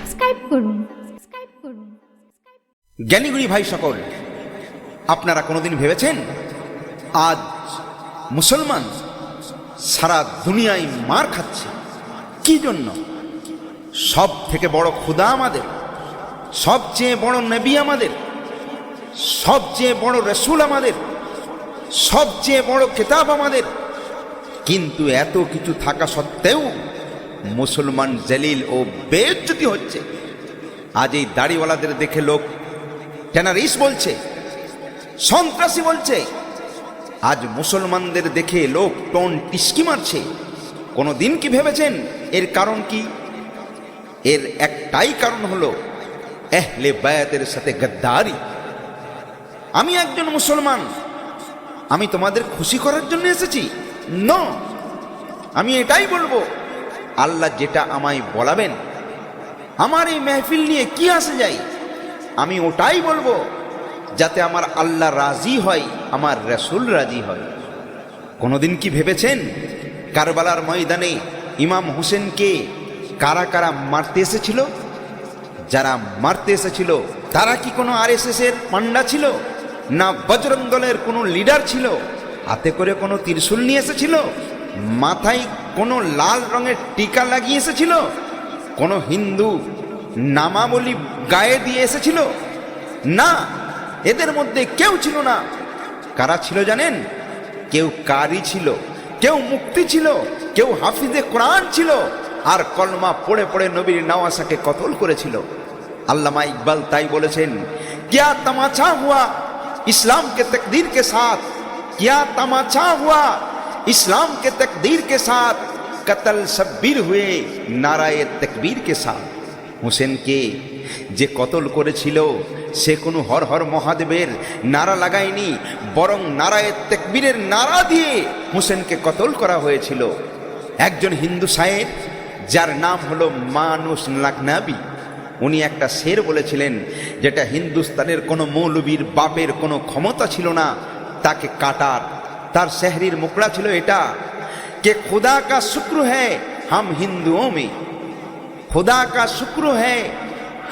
Subscribe করুন। জ্ঞানীগুণী ভাই সকল, আপনারা কোনোদিন ভেবেছেন আজ মুসলমান সারা দুনিয়ায় মার খাচ্ছে কি জন্য? সব থেকে বড় খোদা আমাদের, সবচেয়ে বড় নবী আমাদের, সবচেয়ে বড় রসুল আমাদের, সবচেয়ে বড় কিতাব আমাদের, কিন্তু এত কিছু থাকা সত্ত্বেও মুসলমান জলিল ও বেইজ্জতি হচ্ছে। আজ এই দাড়িওয়ালাদের দেখে লোক টেনারিস বলছে, সন্ত্রাসী বলছে। আজ মুসলমানদের দেখে লোক টোন টিস্কি মারছে। কোনোদিন কি ভেবেছেন এর কারণ কি? এর একটাই কারণ হলো আহলে বায়াতের সাথে গদ্দারি। আমি একজন মুসলমান, আমি তোমাদের খুশি করার জন্য এসেছি? নো, আমি এটাই বলবো, আল্লাহ যেটা আমায় বলাবেন, আমার এই মেহফিল নিয়ে কি আসে যায়, আমি ওটাই বলবো যাতে আমার আল্লাহ রাজি হয়, আমার রাসূল রাজি হয়। কোনোদিন কি ভেবেছেন কারবালার ময়দানে ইমাম হোসেনকে কারা কারা মারতে এসেছিল? যারা মারতে এসেছিল তারা কি কোনো আরএসএস এর পান্ডা ছিল, না বজরং দলের কোনো লিডার ছিল? হাতে করে কোনো ত্রিশূল নিয়ে এসেছিল? মাথায় কোনো লাল রঙের টিকা লাগিয়ে এসেছিল? কোনো হিন্দু নামাবলী গায়ে দিয়ে এসেছিল? না, এদের মধ্যে কেউ ছিল না। কারা ছিল জানেন? কেউ কারি ছিল, কেউ মুক্তি ছিল, কেউ হাফিজে কোরআন ছিল, আর কলমা পড়ে পড়ে নবীর নওয়াসাকে কতল করেছিল। আল্লামা ইকবাল তাই বলেছেন, क्या तमाचा हुआ इस्लाम के तकदीर के साथ, क्या तमाचा हुआ इस्लाम के तकदीर के साथ, कत्ल शब्बीर हुए नाराए तकबीर के साथ। হোসেনকে যে কতল করেছিল সে কোনো হর হর মহাদেবের নারা লাগায়নি, বরং নারায়ে তাকবীরের নারা দিয়ে হোসেনকে কতল করা হয়েছিল। একজন হিন্দু শায়ের যার নাম হলো মানুষ লাকনাবি, উনি একটা শের বলেছিলেন যেটা হিন্দুস্তানের কোনো মৌলবীর বাপের কোনো ক্ষমতা ছিল না তাকে কাটার। তার শেহরির মুকড়া ছিল এটা, কে खुदा का शुक्र है हम हिंदुओं में, खुदा का शुक्र है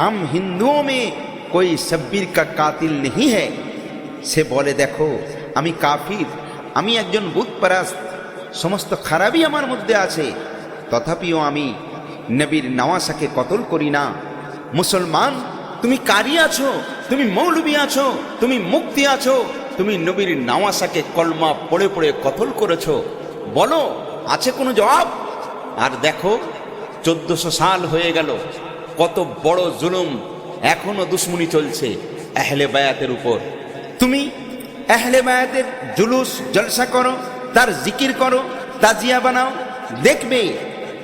हम हिंदुओं में कोई शब्बीर का कातिल नहीं है। সে বলে, দেখো আমি কাফির, আমি একজন বুতপরস্ত, সমস্ত খারাপই আমার মধ্যে আছে, তথাপিও আমি নবীর নওয়াসাকে কতল করি না। মুসলমান, তুমি কারি আছো, তুমি মৌলবী আছো, তুমি মুক্তি আছো, তুমি নবীর নওয়াসাকে কলমা পড়ে পড়ে কতল করেছো, বলো আছে কোনো জবাব? আর দেখো 1400 সাল হয়ে গেল, কত বড় জুলুম, এখনো দুশ্মনী চলছে আহলে বায়াতের উপর। তুমি আহলে বায়াতের জুলুস জলসা করো, তার জিকির করো, তাজিয়া বানাও, দেখবে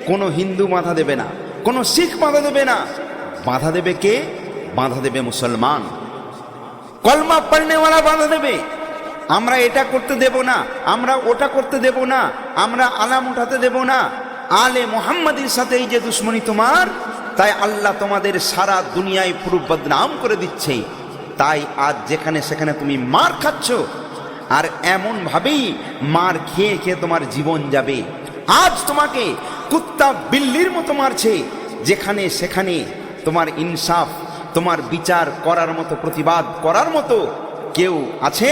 কোনো হিন্দু বাধা দেবে না, কোনো শিখ বাধা দেবে না। বাধা দেবে কে? বাধা দেবে মুসলমান, কলমা পড়নেওয়ালা বাধা দেবে। আমরা এটা করতে দেব না, আমরা ওটা করতে দেব না, আমরা আলাম উঠাতে দেব না। আলে মোহাম্মদের সাথে এই যে দুশ্মনী তোমার, তাই আল্লাহ তোমাদের সারা দুনিয়ায় পুরো বদনাম করে দিচ্ছে। তাই আজ যেখানে সেখানে তুমি মার খাচ্ছ, আর এমন ভাবেই মার খেয়ে খেয়ে তোমার জীবন যাবে। আজ তোমাকে কুত্তা বিল্লির মতো মারছে, যেখানে সেখানে তোমার ইনসাফ, তোমার বিচার করার মতো, প্রতিবাদ করার মতো কেউ আছে?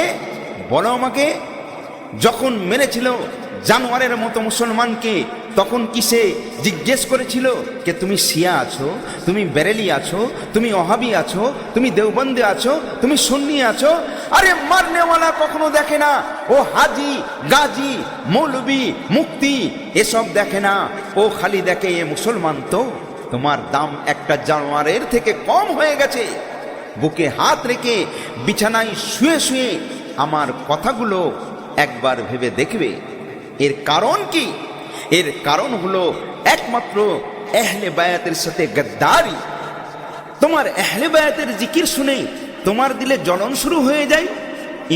বলো আমাকে। যখন মেরেছিল জানোয়ারের মতো মুসলমানকে, তখন কি সে জিজ্ঞেস করেছিল যে তুমি শিয়া আছো, তুমি বেরেলি আছো, তুমি ওহাবি আছো, তুমি দেওবন্দে আছো, তুমি সুন্নি আছো? আরে মারনেওয়ালা কখনো দেখে না, ও হাজি গাজী মৌলবী মুক্তি এসব দেখে না, ও খালি দেখে এ মুসলমান। তো তোমার দাম একটা জানোয়ারের থেকে কম হয়ে গেছে। বুকে হাত রেখে বিছানায় শুয়ে শুয়ে আমার কথাগুলো একবার ভেবে দেখবে। এর কারণ কি? এর কারণ হলো একমাত্র আহলে বায়াতের সাথে গদ্দারি। তোমার আহলে বায়াতের জিকির শুনে তোমার দিলে জ্বলন শুরু হয়ে যায়,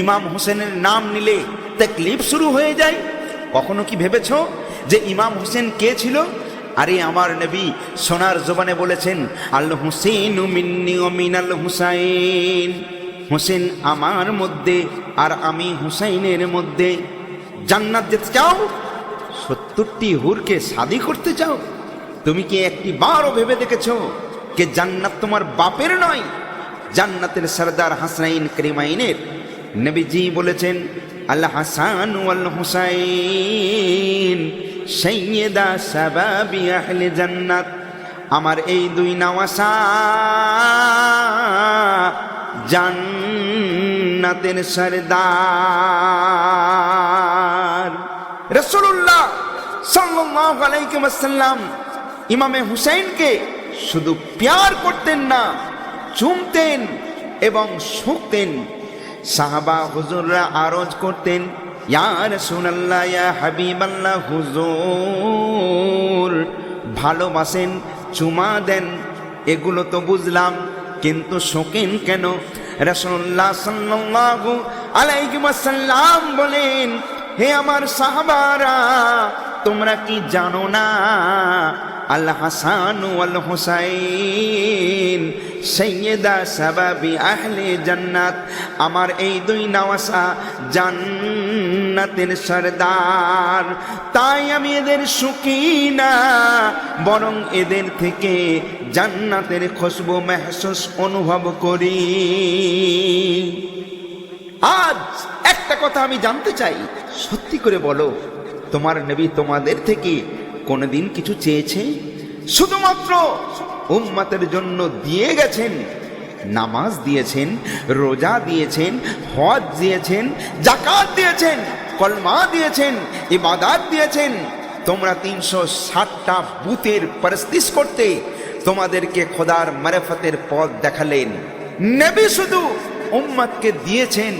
ইমাম হোসেনের নাম নিলে তাকলিফ শুরু হয়ে যায়। কখনো কি ভেবেছো যে ইমাম হোসেন কে ছিল? আরে আমার নবী সোনার জবানে বলেছেন, আল হুসেইনু মিন্নি ওয়া মিনাল হুসাইন, হোসেন আমার মধ্যে আর আমি হুসাইনের মধ্যে। জান্নাত যেতে চাও? 70টি হুরকে শাদী করতে চাও? তুমি কি একটি বারও ভেবে দেখেছো কে জান্নাত তোমার বাপের নয়? জান্নাতের সরদার হাসনাইন করিমাইনের নবীজি বলেছেন, আল হাসান ওয়াল হুসাইন সাইয়্যিদা শাবাবি আহলে জান্নাত। আমার এই দুই নওয়াসা জান্নাতের সরদার। রাসূলুল্লাহ সাল্লাল্লাহু আলাইহি ওয়াসাল্লাম ইমামে হুসাইনকে শুধু প্যার করতেন না, চুমতেন এবং শুকতেন। সাহাবা হুজুররা আরজ করতেন, ইয়া রাসূলুল্লাহ, ইয়া হাবিবাল্লাহ, হুজুর ভালোবাসেন, চুমা দেন, এগুলো তো বুঝলাম, কিন্তু শোকেন কেন? রাসূলুল্লাহ সাল্লাল্লাহু আলাইহি ওয়াসাল্লাম বলেন, হে আমার সাহাবারা, তোমরা কি জানো না আল হাসান ওয়াল হুসাইন সাইয়্যিদা শাবাবি আহলে জান্নাত, আমার এই দুই নওয়াসা জান্নাতের সরদার। তাই আমি এদের সুখী না, বরং এদের থেকে জান্নাতের খুশবু মেহসুস অনুভব করি। আজ একটা কথা আমি জানতে চাই, সত্যি করে বলো, তোমার নবী তোমাদের থেকে কোনদিন কিছু চেয়েছে? শুধুমাত্র উম্মতের জন্য দিয়ে গেছেন। নামাজ দিয়েছেন, রোজা দিয়েছেন, হজ দিয়েছেন, যাকাত দিয়েছেন, কলমা দিয়েছেন, ইবাদত দিয়েছেন। তোমরা 360টা বুতের পারস্তিশ করতে, তোমাদেরকে খোদার মারিফতের পথ দেখালেন। নবী শুধু উম্মতকে দিয়েছেন,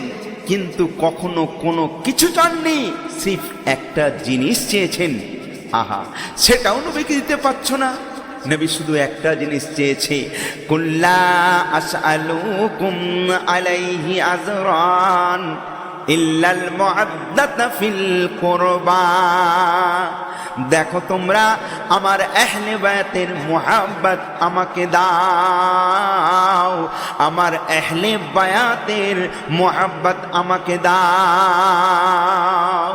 কিন্তু কখনো কোনো কিছু চাননি, সির্ফ একটা জিনিস চেয়েছেন। আহা, সেটাও নবীকে দিতে পারছো না। নবী শুধু একটা জিনিস চেয়েছে, কুল্লা আসআলুকুম আলাইহি আজরান ইল্লাল মুআদ্দাতা ফিল কুরবা। দেখো, তোমরা আমার আহলে বায়াতের মুহাব্বত আমাকে দাও, আমার আহলে বায়াতের মুহাব্বত আমাকে দাও।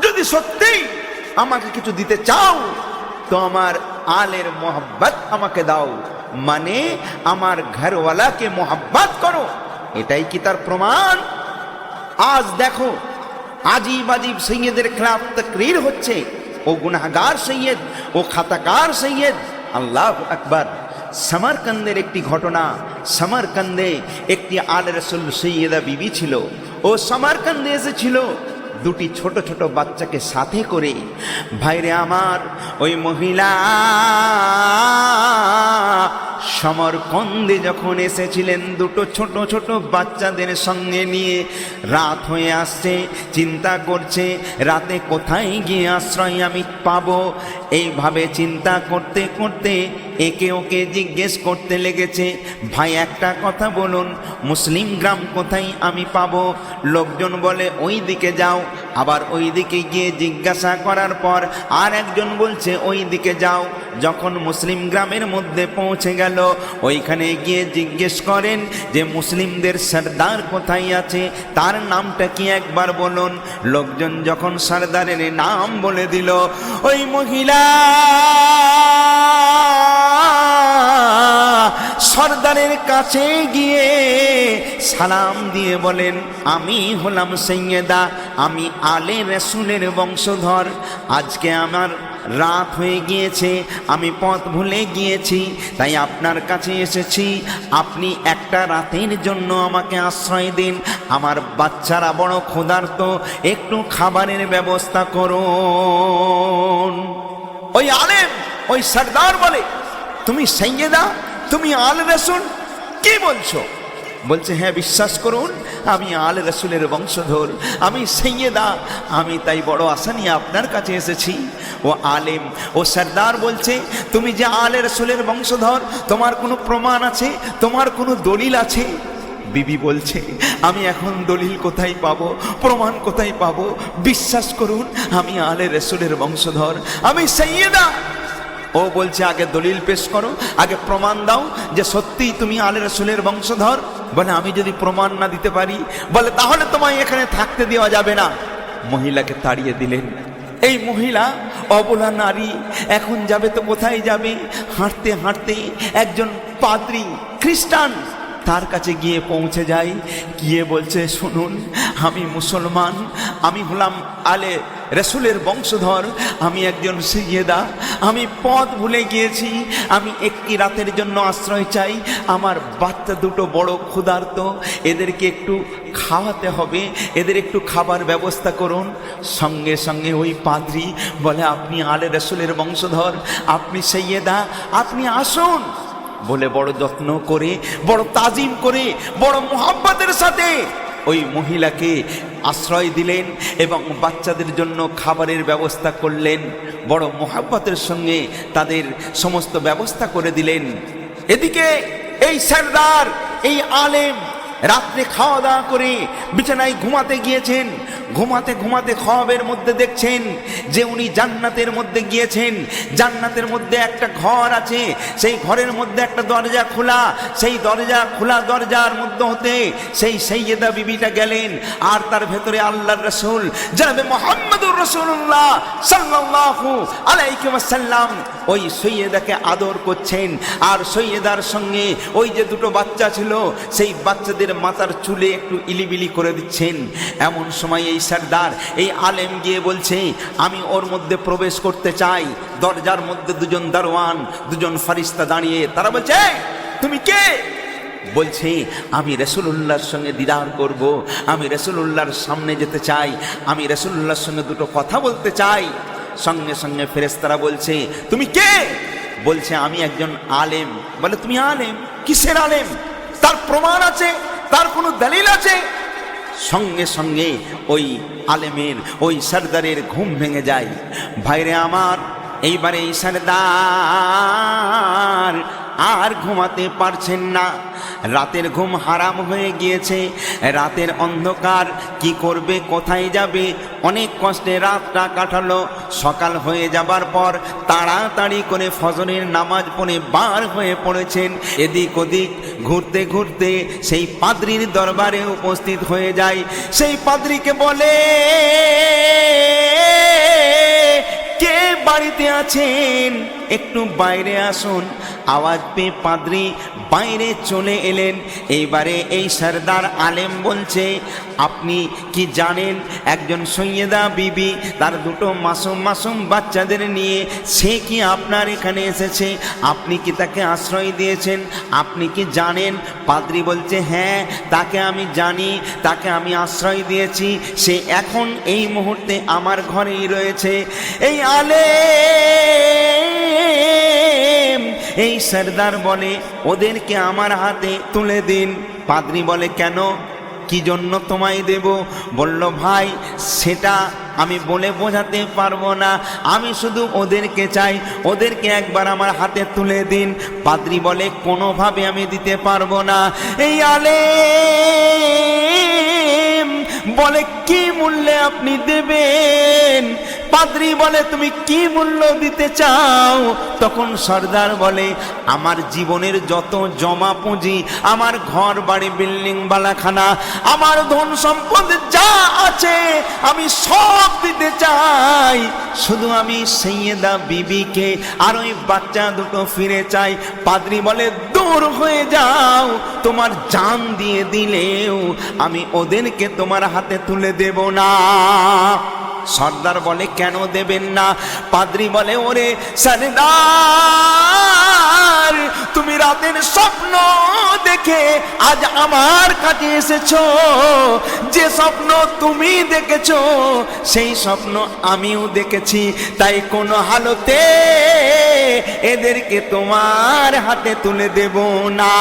যদি সত্যি আমাকে কিছু দিতে চাও তো আমার আলের মোহাব্বত আমাকে দাও, মানে আমার ঘরওয়ালাকে মোহাব্বত করো। এটাই কি তার প্রমাণ? আজ দেখো, আজিব আজিব সৈয়দের খেলাফ তাকরীর হচ্ছে। ও গুনাহগার সৈয়দ, ও খাতাকার সৈয়দ। আল্লাহু আকবার। সমরকন্দের একটি ঘটনা। সমরকন্দে একটি আলে রাসূল সৈয়দা বিবি ছিল। ও সমরকন্দে এসেছিল দুটি ছোট ছোট বাচ্চাকে সাথে করে। ভাইরে আমার, ওই মহিলা সমরকন্দে যখন এসেছিলেন দুটো ছোট ছোট বাচ্চাদের সঙ্গে নিয়ে, রাত হয়ে আসছে, চিন্তা করছে রাতে কোথায় গিয়ে আশ্রয় আমি পাবো। এইভাবে চিন্তা করতে করতে একে ওকে জিজ্ঞেস করতে লেগেছে, ভাই একটা কথা বলুন, মুসলিম গ্রাম কোথায় আমি পাবো? লোকজন বলে ওই দিকে যাও। আবার ওই দিকে গিয়ে জিজ্ঞাসা করার পর আর একজন বলছে ওই দিকে যাও। যখন মুসলিম গ্রামের মধ্যে পৌঁছে গেল, ওইখানে গিয়ে জিজ্ঞেস করেন যে মুসলিমদের সরদার কোথায় আছে, তার নামটা কি একবার বলুন। লোকজন যখন সরদারের নাম বলে দিল, ওই মহিলা সরদারের কাছে গিয়ে সালাম দিয়ে বলেন, আমি হলাম সৈয়দা, আমি আলে রাসূলের বংশধর। আজকে আমার রাত হয়ে গিয়েছে, আমি পথ ভুলে গিয়েছি, তাই আপনার কাছে এসেছি। আপনি একটা রাতের জন্য আমাকে আশ্রয় দিন। আমার বাচ্চারা বড় ক্ষুধার্ত, একটু খাবারের ব্যবস্থা করুন। ওই আলেম, ওই সরদার বলে, তুমি সৈয়দা, তুমি আলে রাসূল, কি বলছো? বলছে, হ্যাঁ বিশ্বাস করুন, আমি আলে রাসূলের বংশধর, আমি সৈয়দা, আমি তাই বড় আশা নিয়ে আপনার কাছে এসেছি। ও আলেম, ও সরদার বলছে, তুমি যে আলে রাসূলের বংশধর, তোমার কোনো প্রমাণ আছে? তোমার কোনো দলিল আছে? বিবি বলছে, আমি এখন দলিল কোথায় পাবো, প্রমাণ কোথায় পাবো? বিশ্বাস করুন, আমি আলে রাসূলের বংশধর, আমি সৈয়দা। ও বলছে, আগে দলিল পেশ করো, আগে প্রমাণ দাও যে সত্যিই তুমি আলে রাসূলের বংশধর। বলে, আমি যদি প্রমাণ না দিতে পারি, বলে তাহলে তোমায় এখানে থাকতে দেওয়া যাবে না। মহিলাকে তাড়িয়ে দিলেন। এই মহিলা অবলা নারী, এখন যাবে তো কোথায় যাবে? হাঁটতে হাঁটতে একজন পাদ্রী খ্রিস্টান তার কাছে গিয়ে পৌঁছে যায়, গিয়ে বলছে, শুনুন, আমি মুসলমান, আমি হলাম আলে রসুলের বংশধর, আমি একজন সৈয়দা, আমি পথ ভুলে গিয়েছি, আমি একটি রাতের জন্য আশ্রয় চাই, আমার বাচ্চা দুটো বড় ক্ষুধার্ত, এদেরকে একটু খাওয়াতে হবে, এদের একটু খাবার ব্যবস্থা করুন। সঙ্গে সঙ্গে ওই পাদ্রী বলে, আপনি আলে রসুলের বংশধর, আপনি সৈয়দা, আপনি আসুন বলে বড় যত্ন করে, বড় তাজিম করে, বড় মোহাব্বতের সাথে ওই মহিলাকে আশ্রয় দিলেন এবং বাচ্চাদের জন্য খাবারের ব্যবস্থা করলেন, বড় মোহাব্বতের সঙ্গে তাদের সমস্ত ব্যবস্থা করে দিলেন। এদিকে এই সরদার, এই আলেম রাত্রে খাওয়া দাওয়া করে বিছানায় ঘুমাতে গিয়েছেন। ঘুমাতে ঘুমাতে খ্বাবের মধ্যে দেখছেন যে উনি জান্নাতের মধ্যে গিয়েছেন, জান্নাতের মধ্যে একটা ঘর আছে, সেই ঘরের মধ্যে একটা দরজা খোলা, সেই দরজা খোলা, দরজার মধ্যে হতে সেই সৈয়দা বিবিটা গেলেন, আর তার ভেতরে আল্লাহর রাসূল জনাবে মুহাম্মদুর রাসূলুল্লাহ সাল্লাল্লাহু আলাইহি ওয়াসাল্লাম ওই সৈয়দাকে আদর করছেন। আর সৈয়দার সঙ্গে ওই যে দুটো বাচ্চা ছিল, সেই বাচ্চাদের মাথার চুলে একটু ইলিবিলি করে দিচ্ছেন। এমন সময় এই সরদার, এই আলেম গিয়ে বলছে, আমি ওর মধ্যে প্রবেশ করতে চাই। দরজার মধ্যে দুজন দারোয়ান, দুজন ফারিস্তা দাঁড়িয়ে, তারা বলছে, তুমি কে? বলছে, আমি রাসূলুল্লাহর সঙ্গে দিদার করব, আমি রাসূলুল্লাহর সামনে যেতে চাই, আমি রাসূলুল্লাহর সঙ্গে দুটো কথা বলতে চাই। সঙ্গে সঙ্গে ফেরেশতারা বলছে, তুমি কে? বলছে, আমি একজন আলেম। বলে, তুমি আলেম? কিসের আলেম? তার প্রমাণ আছে? তার কোনো দলিল আছে? সঙ্গে সঙ্গে ওই আলেমের, ওই সরদারের ঘুম ভেঙে যায়। ভাইরে আমার, এইবারে এই সরদার আর ঘুমাতে পারছেন না, রাতের ঘুম হারাম হয়ে গিয়েছে। রাতের অন্ধকার, কি করবে, কোথায় যাবে, অনেক কষ্টে রাতটা কাটালো। সকাল হয়ে যাবার পর তাড়াতাড়ি করে ফজরের নামাজ পড়ে বার হয়ে পড়েছেন। এদিক ওদিক ঘুরতে ঘুরতে সেই পাদ্রীর দরবারে উপস্থিত হয়ে যায়। সেই পাদ্রীকে বলে, কে বাড়িতে আছেন? একটু বাইরে আসুন। আওয়াজ পেয়ে পাদ্রী বাইরে চলে এলেন। এইবারে এই সরদার আলেম বলছে, আপনি কি জানেন একজন সৈয়দা বিবি তার দুটো মাসুম মাসুম বাচ্চাদের নিয়ে সে কি আপনার এখানে এসেছে? আপনি কি তাকে আশ্রয় দিয়েছেন? আপনি কি জানেন? পাদ্রী বলছে, হ্যাঁ, তাকে আমি জানি, তাকে আমি আশ্রয় দিয়েছি, সে এখন এই মুহূর্তে আমার ঘরেই রয়েছে। এই আলেম, এই সরদার বলে, ওদেরকে আমার হাতে তুলে দিন। পাদ্রী বলে, কেন, কি জন্য তোমায় দেব? বলল, ভাই, সেটা আমি বলে বোঝাতে পারবো না, আমি শুধু ওদেরকে চাই, ওদেরকে একবার আমার হাতে তুলে দিন। পাদ্রী বলে, কোনোভাবে আমি দিতে পারবো না। এই আলেম বলে, কি মূল্যে আপনি দেবেন? পাদ্রী বলে, তুমি কি মূল্য দিতে চাও? তখন সরদার বলে, আমার জীবনের যত জমা পুঁজি, আমার ঘর বাড়ি বিল্ডিং বালাখানা, আমার ধন সম্পদ যা আছে, আমি সব দিতে চাই, শুধু আমি সৈয়দা বিবিকে আর ওই বাচ্চা দুটো ফিরে চাই। পাদ্রী বলে, দূর হয়ে যাও, তোমার জান দিয়ে দিলেও আমি ওদেরকে তোমার হাতে তুলে দেব না। সর্দার বলে, কেন দেবেন না? পাদ্রী বলে, ওরে সরদার, তুমি রাতের স্বপ্ন দেখে আজ আমার কাছে এসেছো, যে স্বপ্ন তুমি দেখেছো সেই স্বপ্ন আমিও দেখেছি, তাই কোনো হালতে এদেরকে তোমার হাতে তুলে দেব না।